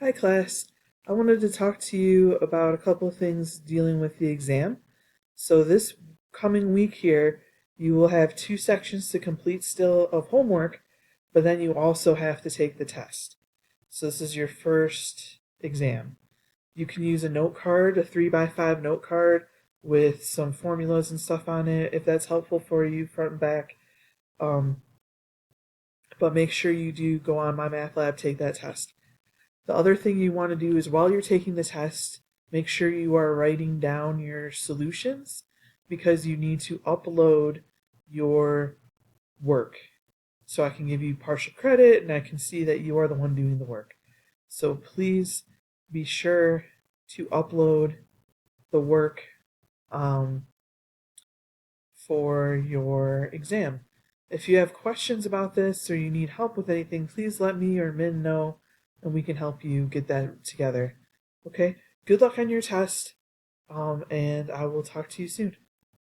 Hi class. I wanted to talk to you about a couple of things dealing with the exam. So this coming week here, you will have two sections to complete still of homework, but then you also have to take the test. So this is your first exam. You can use a note card, a 3x5 note card with some formulas and stuff on it if that's helpful for you front and back. Um, but make sure you do go on My Math Lab, take that test. The other thing you want to do is while you're taking the test, make sure you are writing down your solutions because you need to upload your work. So I can give you partial credit and I can see that you are the one doing the work. So please be sure to upload the work um, for your exam. If you have questions about this or you need help with anything, please let me or Min know and we can help you get that together. Okay? Good luck on your test, and I will talk to you soon.